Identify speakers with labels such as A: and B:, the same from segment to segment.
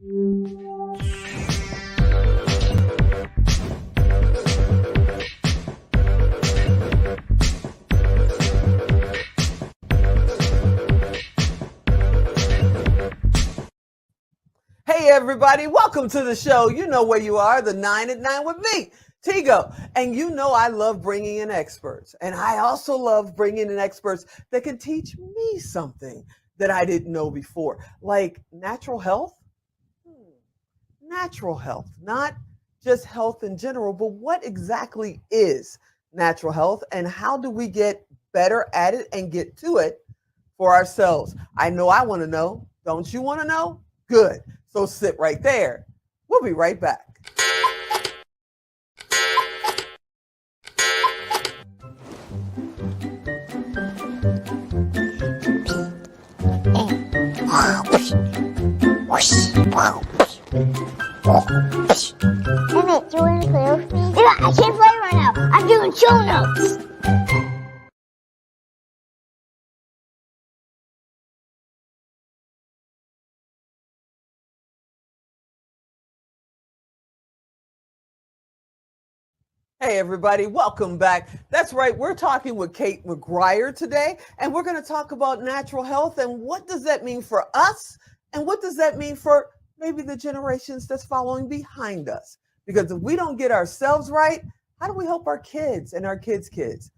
A: Hey everybody, welcome to the show. You know where you are, the 9 at 9 with me, Tigo. And you know I love bringing in experts. And I also love bringing in experts that can teach me something that I didn't know before, like natural health. Natural health, not just health in general, but what exactly is natural health and how do we get better at it and get to it for ourselves? I know I want to know. Don't you want to know? Good. So sit right there. We'll be right back.
B: Emmett, do you want to play with me? Yeah, I can't play right now. I'm doing show notes.
A: Hey everybody, welcome back. That's right, we're talking with Kate Maguire today, and we're going to talk about natural health and what does that mean for us, and what does that mean for maybe the generations that's following behind us? Because if we don't get ourselves right, how do we help our kids and our kids' kids?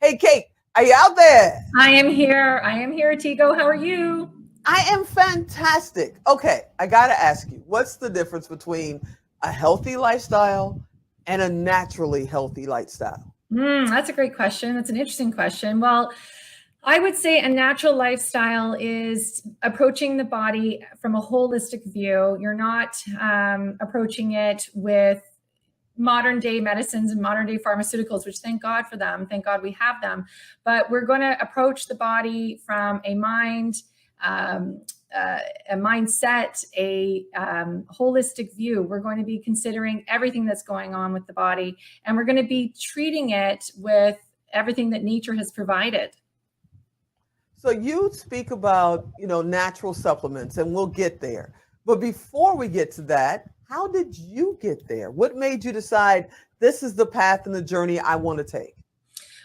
A: Hey Kate, are you out there?
C: I am here, Tigo. How are you?
A: I am fantastic. Okay, I got to ask you, what's the difference between a healthy lifestyle and a naturally healthy lifestyle?
C: That's a great question. That's an interesting question. Well, I would say a natural lifestyle is approaching the body from a holistic view. You're not approaching it with modern day medicines and modern day pharmaceuticals, which thank God for them. Thank God we have them. But we're going to approach the body from a mind, a mindset, a holistic view. We're going to be considering everything that's going on with the body, and we're going to be treating it with everything that nature has provided.
A: So you speak about, natural supplements, and we'll get there. But before we get to that, how did you get there? What made you decide this is the path and the journey I want to take?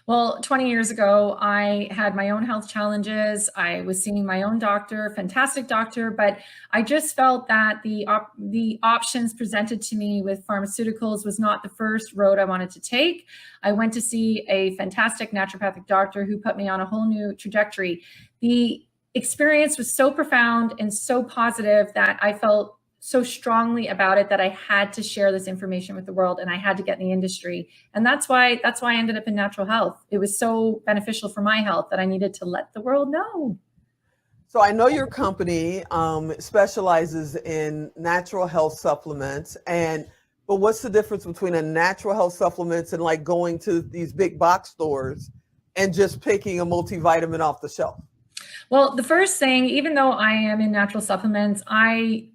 C: Well, 20 years ago, I had my own health challenges. I was seeing my own doctor, fantastic doctor, but I just felt that the options presented to me with pharmaceuticals was not the first road I wanted to take. I went to see a fantastic naturopathic doctor who put me on a whole new trajectory. The experience was so profound and so positive that I felt so strongly about it that I had to share this information with the world, and I had to get in the industry. And that's why I ended up in natural health. It was so beneficial for my health that I needed to let the world know.
A: So I know your company specializes in natural health supplements, but what's the difference between a natural health supplements and like going to these big box stores and just picking a multivitamin off the shelf?
C: Well, the first thing, even though I am in natural supplements, I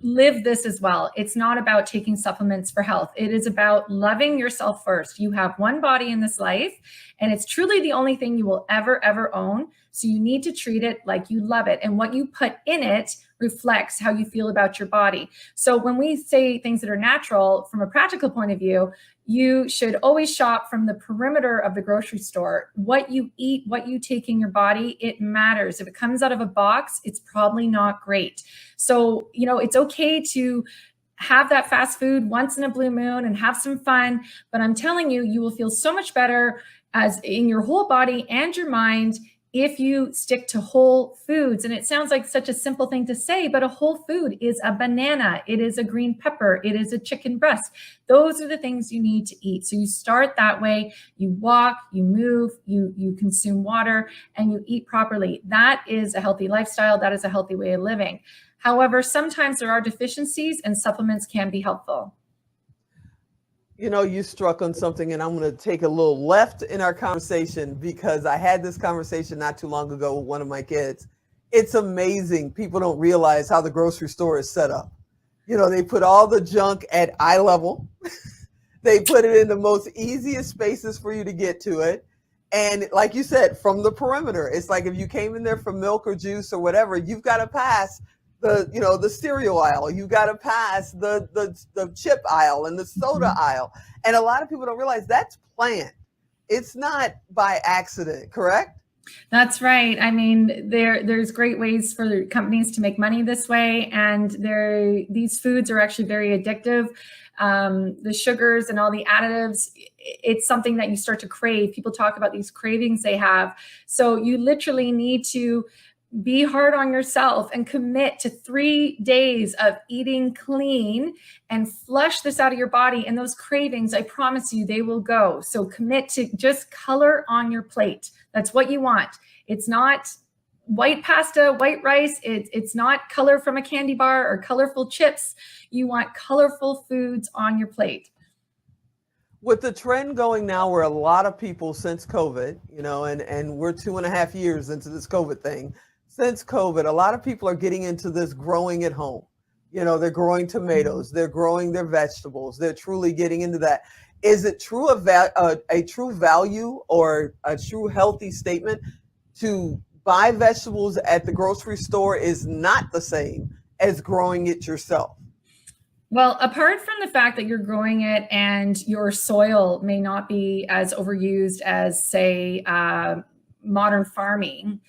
C: live this as well. It's not about taking supplements for health. It is about loving yourself first. You have one body in this life, and it's truly the only thing you will ever own. So you need to treat it like you love it. And what you put in it reflects how you feel about your body. So when we say things that are natural from a practical point of view, you should always shop from the perimeter of the grocery store. What you eat, what you take in your body, it matters. If it comes out of a box, it's probably not great. So, it's okay to have that fast food once in a blue moon and have some fun. But I'm telling you, you will feel so much better as in your whole body and your mind if you stick to whole foods. And it sounds like such a simple thing to say, but a whole food is a banana, it is a green pepper, it is a chicken breast. Those are the things you need to eat. So you start that way, you walk, you move, you consume water, and you eat properly. That is a healthy lifestyle. That is a healthy way of living. However, sometimes there are deficiencies and supplements can be helpful.
A: You struck on something, and I'm going to take a little left in our conversation because I had this conversation not too long ago with one of my kids. It's amazing. People don't realize how the grocery store is set up. They put all the junk at eye level. They put it in the most easiest spaces for you to get to it. And like you said, from the perimeter, it's like if you came in there for milk or juice or whatever, you've got to pass the cereal aisle. You got to pass the chip aisle and the soda aisle. And a lot of people don't realize that's planned. It's not by accident, correct?
C: That's right. I mean, there's great ways for companies to make money this way, and these foods are actually very addictive. The sugars and all the additives, it's something that you start to crave. People talk about these cravings they have. So you literally need to be hard on yourself and commit to 3 days of eating clean and flush this out of your body. And those cravings, I promise you, they will go. So commit to just color on your plate. That's what you want. It's not white pasta, white rice. It's not color from a candy bar or colorful chips. You want colorful foods on your plate.
A: With the trend going now where a lot of people since COVID, and we're 2.5 years into this COVID thing, since COVID, a lot of people are getting into this growing at home. They're growing tomatoes, they're growing their vegetables, they're truly getting into that. Is it true a true value or a true healthy statement to buy vegetables at the grocery store is not the same as growing it yourself?
C: Well, apart from the fact that you're growing it and your soil may not be as overused as, say, modern farming,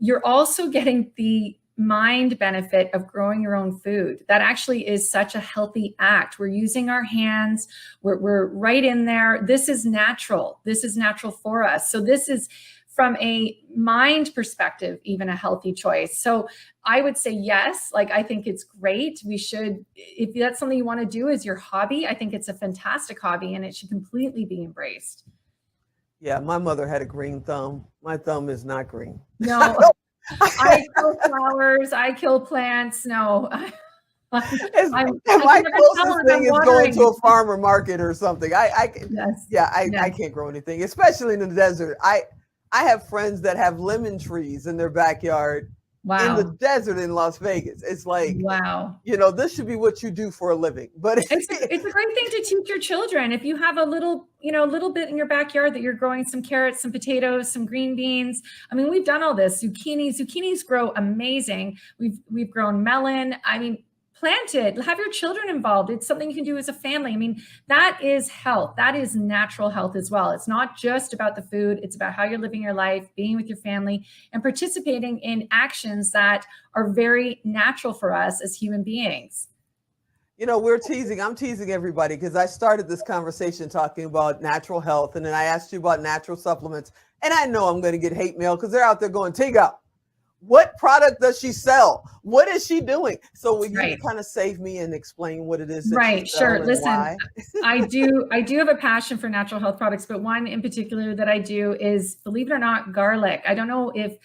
C: you're also getting the mind benefit of growing your own food. That actually is such a healthy act. We're using our hands. We're right in there. This is natural. This is natural for us. So this is, from a mind perspective, even a healthy choice. So I would say yes, I think it's great. We should, if that's something you want to do as your hobby, I think it's a fantastic hobby and it should completely be embraced.
A: Yeah, my mother had a green thumb. My thumb is not green.
C: No, I kill flowers. I kill plants. No.
A: My closest thing is going to a farmer market or something. I can't grow anything, especially in the desert. I have friends that have lemon trees in their backyard. Wow. In the desert in Las Vegas. It's like, wow, this should be what you do for a living. But
C: it's a great thing to teach your children. If you have a little bit in your backyard that you're growing some carrots, some potatoes, some green beans. I mean, we've done all this. Zucchinis grow amazing. We've grown melon. I mean, plant it, have your children involved. It's something you can do as a family. I mean, that is health. That is natural health as well. It's not just about the food. It's about how you're living your life, being with your family, and participating in actions that are very natural for us as human beings.
A: I'm teasing everybody because I started this conversation talking about natural health. And then I asked you about natural supplements. And I know I'm going to get hate mail because they're out there going, Tiga, what product does she sell? What is she doing? So will you kind of save me and explain what it is?
C: Right. Sure. Listen, I do have a passion for natural health products, but one in particular that I do is, believe it or not, garlic. I don't know if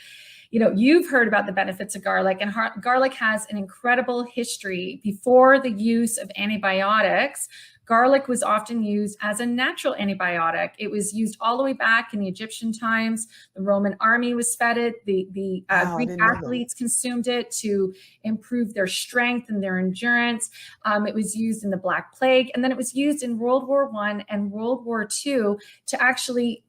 C: you've heard about the benefits of garlic, and garlic has an incredible history. Before the use of antibiotics, garlic was often used as a natural antibiotic. It was used all the way back in the Egyptian times. The Roman army was fed it. The Greek athletes consumed it to improve their strength and their endurance. It was used in the Black Plague, and then it was used in World War I and World War II to actually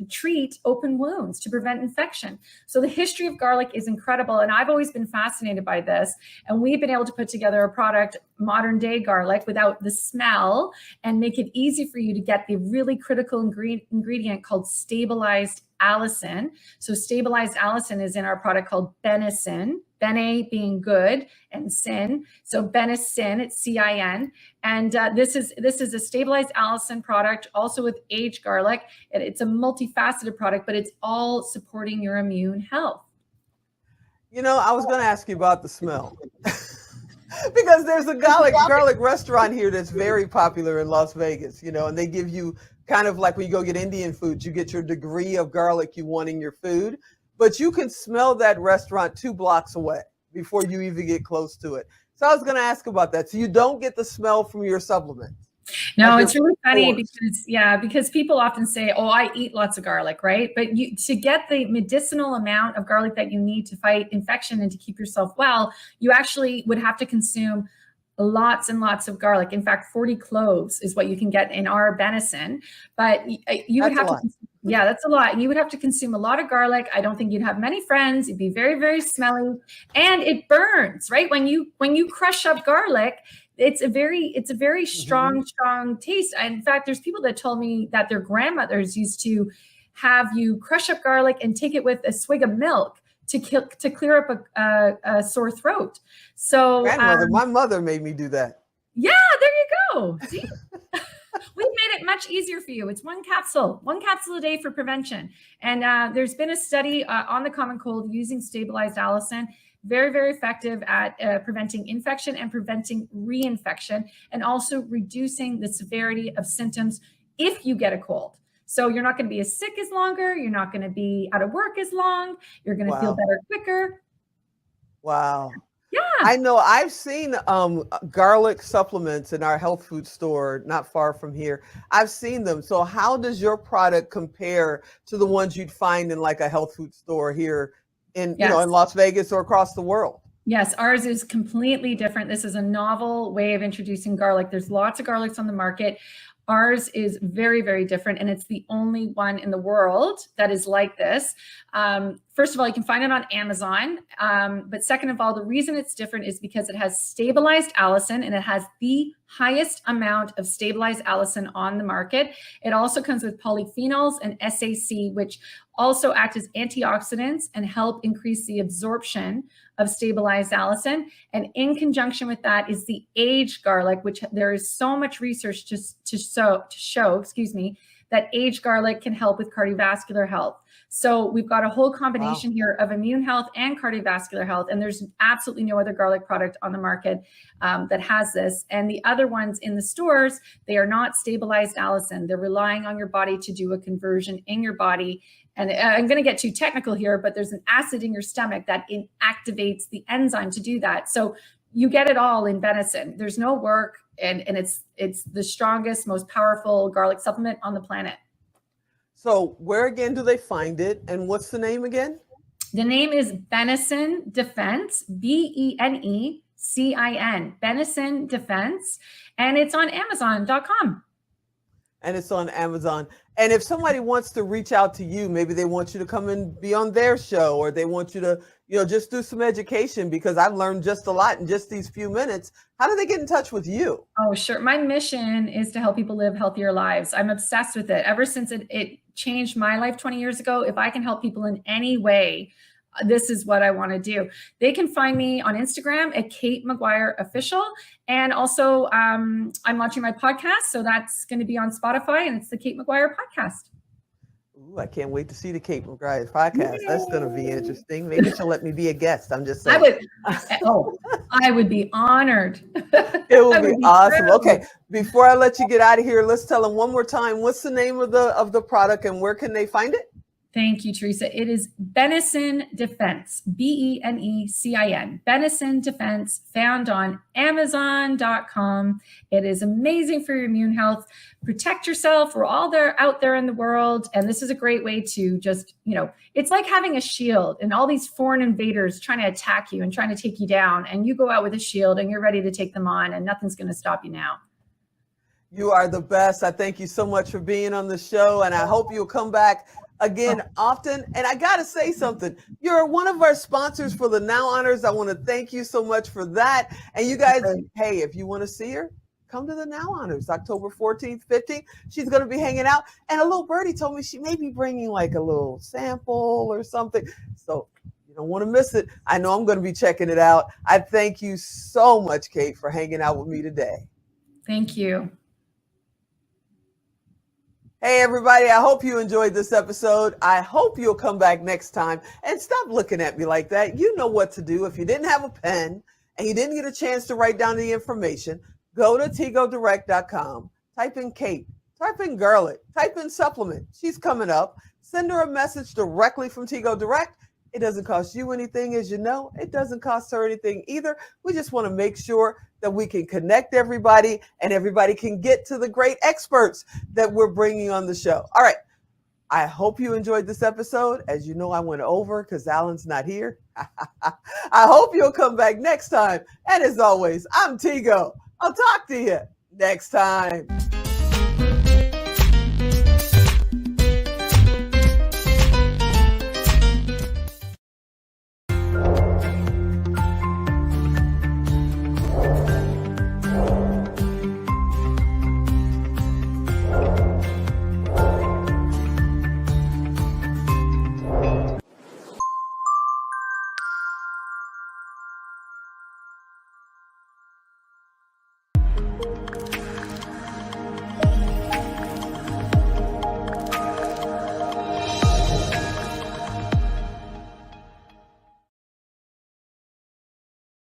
C: treat open wounds, to prevent infection. So the history of garlic is incredible, and I've always been fascinated by this. And we've been able to put together a product, modern day garlic, without the smell, and make it easy for you to get the really critical ingredient called stabilized allicin. So stabilized allicin is in our product called Benacin. Bene being good and sin. So Benacin, it's CIN. And this is a stabilized allicin product, also with aged garlic. It's a multifaceted product, but it's all supporting your immune health.
A: I was going to ask you about the smell. Because there's a garlic restaurant here that's very popular in Las Vegas, and they give you kind of like when you go get Indian food, you get your degree of garlic you want in your food. But you can smell that restaurant 2 blocks away before you even get close to it. So I was going to ask about that. So you don't get the smell from your supplements?
C: No, it's really funny because people often say, oh, I eat lots of garlic, right? But to get the medicinal amount of garlic that you need to fight infection and to keep yourself well, you actually would have to consume lots and lots of garlic. In fact, 40 cloves is what you can get in our Benacin. But you would have to Yeah, that's a lot. You would have to consume a lot of garlic. I don't think you'd have many friends. You'd be very, very smelly, and it burns, right? When you crush up garlic, it's a very strong taste. In fact, there's people that told me that their grandmothers used to have you crush up garlic and take it with a swig of milk to clear up a sore throat. So
A: Grandmother, my mother made me do that.
C: yeah, there you go. See? We've made it much easier for you. It's one capsule a day for prevention. And there's been a study on the common cold using stabilized allicin, very, very effective at preventing infection and preventing reinfection, and also reducing the severity of symptoms if you get a cold. So you're not going to be as sick as longer. You're not going to be out of work as long. You're going to feel better quicker.
A: Wow.
C: Yeah.
A: I know I've seen garlic supplements in our health food store not far from here. I've seen them. So how does your product compare to the ones you'd find in like a health food store here in, in Las Vegas or across the world?
C: Yes, ours is completely different. This is a novel way of introducing garlic. There's lots of garlics on the market. Ours is very, very different, and it's the only one in the world that is like this. First of all, you can find it on Amazon. But second of all, the reason it's different is because it has stabilized allicin, and it has the highest amount of stabilized allicin on the market. It also comes with polyphenols and SAC, which also act as antioxidants and help increase the absorption of stabilized allicin. And in conjunction with that is the aged garlic, which there is so much research to show, that aged garlic can help with cardiovascular health. So we've got a whole combination here of immune health and cardiovascular health. And there's absolutely no other garlic product on the market that has this. And the other ones in the stores, they are not stabilized allicin. They're relying on your body to do a conversion in your body. And I'm going to get too technical here, but there's an acid in your stomach that activates the enzyme to do that. So you get it all in venison. There's no work, and it's the strongest, most powerful garlic supplement on the planet.
A: So where again do they find it, and what's the name again?
C: The name is Venison Defense, BENECIN, Venison Defense, and it's on Amazon.com.
A: And it's on Amazon. And if somebody wants to reach out to you, maybe they want you to come and be on their show, or they want you to, just do some education, because I've learned just a lot in just these few minutes. How do they get in touch with you?
C: Oh, sure. My mission is to help people live healthier lives. I'm obsessed with it. Ever since it changed my life 20 years ago, if I can help people in any way, this is what I want to do. They can find me on Instagram at Kate Maguire Official. And also I'm launching my podcast. So that's going to be on Spotify, and it's the Kate Maguire Podcast.
A: Ooh, I can't wait to see the Kate Maguire podcast. That's going to be interesting. Maybe she'll let me be a guest. I'm just saying.
C: I would be honored.
A: It would be awesome. Thrilled. Okay. Before I let you get out of here, let's tell them one more time, what's the name of the product and where can they find it?
C: Thank you, Theresa. It is Venison Defense, BENECIN, Venison Defense, found on Amazon.com. It is amazing for your immune health. Protect yourself. We're all out there in the world. And this is a great way to just, it's like having a shield and all these foreign invaders trying to attack you and trying to take you down. And you go out with a shield and you're ready to take them on, and nothing's going to stop you now.
A: You are the best. I thank you so much for being on the show, and I hope you'll come back again often. And I got to say something. You're one of our sponsors for the Now Honors. I want to thank you so much for that. And you guys, hey, if you want to see her, come to the Now Honors, October 14th, 15th. She's going to be hanging out. And a little birdie told me she may be bringing like a little sample or something. So you don't want to miss it. I know I'm going to be checking it out. I thank you so much, Kate, for hanging out with me today.
C: Thank you.
A: Hey, everybody, I hope you enjoyed this episode. I hope you'll come back next time, and stop looking at me like that. You know what to do. If you didn't have a pen and you didn't get a chance to write down the information, go to TigoDirect.com, type in Kate, type in garlic, type in supplement. She's coming up. Send her a message directly from Tigo Direct. It doesn't cost you anything, as you know. It doesn't cost her anything either. We just want to make sure that we can connect everybody and everybody can get to the great experts that we're bringing on the show. All right. I hope you enjoyed this episode. As you know, I went over because Alan's not here. I hope you'll come back next time. And as always, I'm Tigo. I'll talk to you next time.